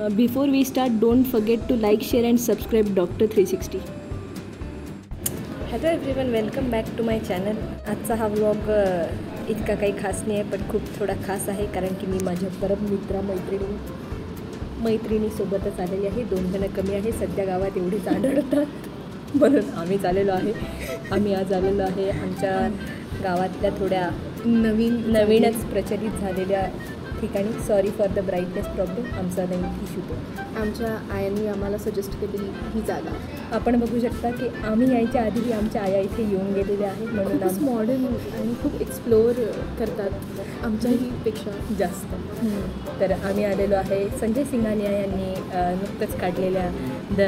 Before we start, don't forget to like, share and subscribe Dr. 360. Hello everyone, welcome back to my channel. आजचा हा vlog इतका काही खास नाही आहे, पण खूप थोडा खास आहे कारण की मी माझ्या परम मैत्रिणीसोबतच आलेली आहे. 2 जण कमी आहे सध्या गावात, एवढेच आढळतात म्हणून आम्हीच आलेलो आहे. आम्ही आज आलेलो आहे आमच्या गावातल्या थोड्या नवीनच प्रचलित झालेल्या ठिकाणी. Sorry for the brightness problem, आमचा नाही इश्यू तो. आमच्या आयांनी आम्हाला सजेस्ट केलेली ही जागा. आपण बघू शकता की आम्ही यायच्या आधी आमच्या आया इथे येऊन गेलेल्या आहे, म्हणून खूप मॉडर्न आणि खूप एक्सप्लोअर करतात आमच्याहीपेक्षा जास्त. तर आम्ही आलेलो आहे संजय सिंघानिया यांनी नुकतंच काढलेल्या द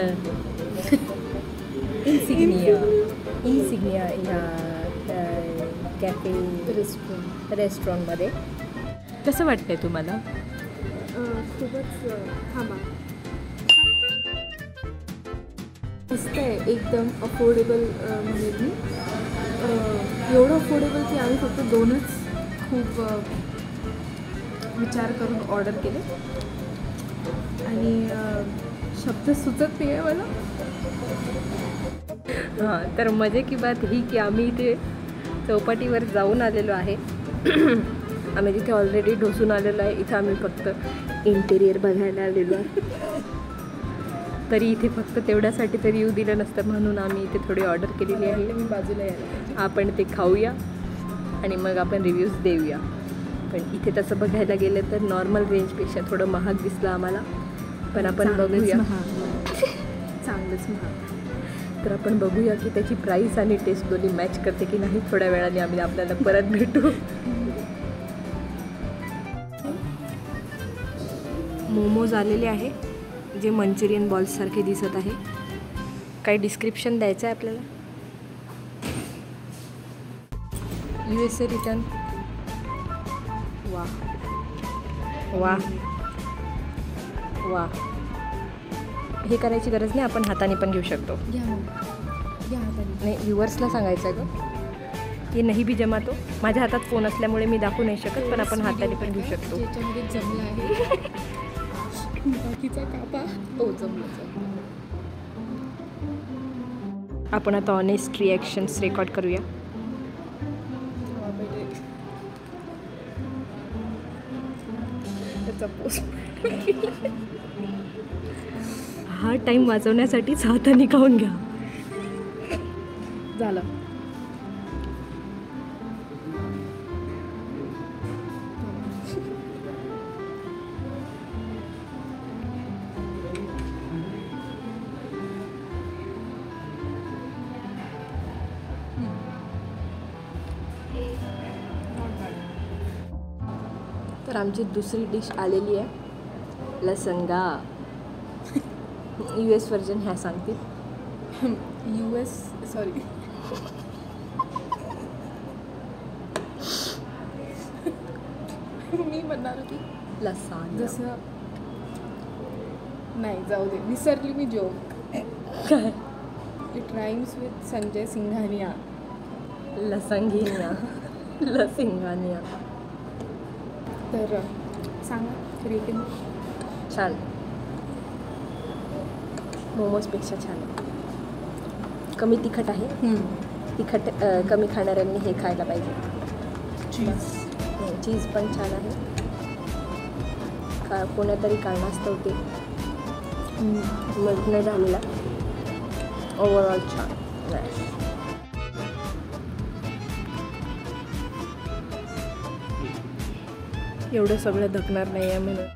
इन्सिग्निया ह्या कॅफे रेस्टॉरंटमध्ये. कसं वाटतंय तुम्हाला? खूपच थांबा, मस्त आहे एकदम. अफोर्डेबल म्हणेल मी, एवढं अफोर्डेबल की आम्ही फक्त 2च खूप विचार करून ऑर्डर केले आणि शब्द सुचत नाही आहे मला. हां, तर मजे की बात ही की आम्ही इथे चौपाटीवर जाऊन आलेलो आहे. आम्ही तिथे ऑलरेडी ढोसून आलेलो आहे. इथं आम्ही फक्त इंटेरियर बघायला आलेलो आहे. तरी इथे फक्त तेवढ्यासाठी तरी येऊ दिलं नसतं, म्हणून आम्ही इथे थोडी ऑर्डर केलेली आहे. मी बाजूला यायला आपण ते खाऊया आणि मग आपण रिव्ह्यूज देऊया. पण इथे तसं बघायला गेलं तर नॉर्मल रेंजपेक्षा थोडं महाग दिसलं आम्हाला, पण आपण बघूया. चांगलंच महाग. तर आपण बघूया की त्याची प्राईस आणि टेस्ट दोन्ही मॅच करते की नाही. थोड्या वेळाने आम्ही आपल्याला परत भेटू. मोमोज आलेले आहे जे मंचुरियन बॉल्ससारखे दिसत आहे. काही डिस्क्रिप्शन द्यायचं आहे आपल्याला. USA return. वा वा वा, हे करायची गरज नाही, आपण हाताने पण घेऊ शकतो. नाही, व्ह्युअर्सला सांगायचं आहे गं, हे नाही बी जमातो. माझ्या हातात फोन असल्यामुळे मी दाखवू नाही शकत, पण आपण हाताने पण घेऊ शकतो. ज्याच्यामध्ये जमलं आहे बाकीचा कापा. हो, जमलं. आपण आता ऑनेस्ट रिॲक्शन्स रेकॉर्ड करूया. त्याचा पोस्ट हा टाईम वाचवण्यासाठीच हाताने खाऊन घ्या. झालं. तर आमची दुसरी डिश आलेली आहे, लसंगा. US व्हर्जन ह्या सांगतील. सॉरी मी म्हणणार होती लसांगा. जसं नाही, जाऊ दे, विसरली मी joke. It rhymes with Sanjay Singhania. Lasanginia. Lasinghania. तर सांगा रेटिंग. छान, मोमोजपेक्षा छान आहे. कमी तिखट आहे. तिखट कमी खाणाऱ्यांनी हे खायला पाहिजे. चीज पण छान आहे. कोण्यातरी कारणास्तव ते मग नाही झालेला. ओव्हरऑल छान. एवढं सगळं धकणार नाही आहे म्हणून.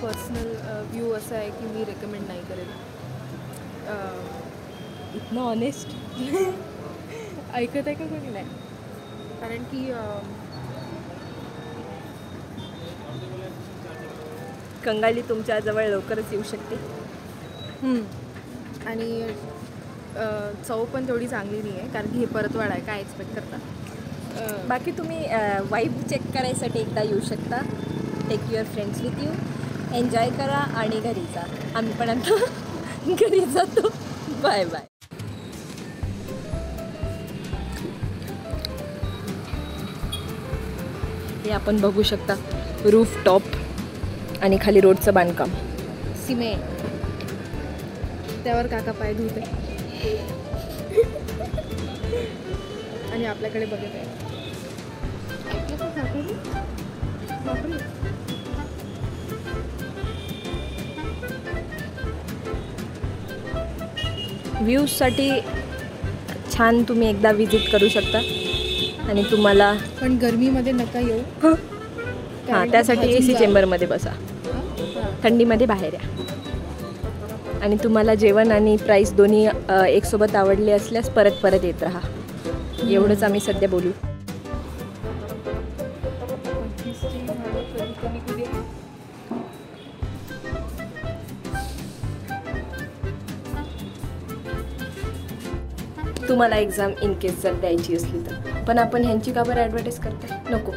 पर्सनल व्ह्यू असा आहे की मी रेकमेंड नाही करेल. इतनं ऑनेस्ट ऐकत आहे का कोणी? नाही, कारण की कंगाली तुमच्याजवळ लवकरच येऊ शकते. आणि चव पण तेवढी चांगली नाही आहे, कारण की हे परतवाडा आहे. काय एक्सपेक्ट करता? बाकी तुम्ही वाईब चेक करायसाठी एकदा येऊ शकता. Take your friends with you, enjoy करा आणि घरी जा. आम्ही पण आता घरी जातो. Bye bye. हे आपण बघू शकता रूफ टॉप आणि खाली रोडचं बांधकाम. सिमेंट, त्यावर काका पाय धुते आणि आपल्याकडे बघत आहे. ऐकलं का काकाने? बापरे. व्ह्यूजसाठी छान तुम्ही एकदा विजिट करू शकता आणि तुम्हाला पण गरमीमध्ये नका येऊ. हां त्यासाठी AC चेंबरमध्ये बसा, थंडीमध्ये बाहेर या. आणि तुम्हाला जेवण आणि प्राईस दोन्ही एकसोबत आवडले असल्यास परत परत येत राहा. एवढंच आम्ही सध्या बोलू. तुम्हाला एक्झाम इन केस जर द्यायची असली तर, पण आपण ह्यांची का बरं ॲडव्हर्टाईज करताय? नको.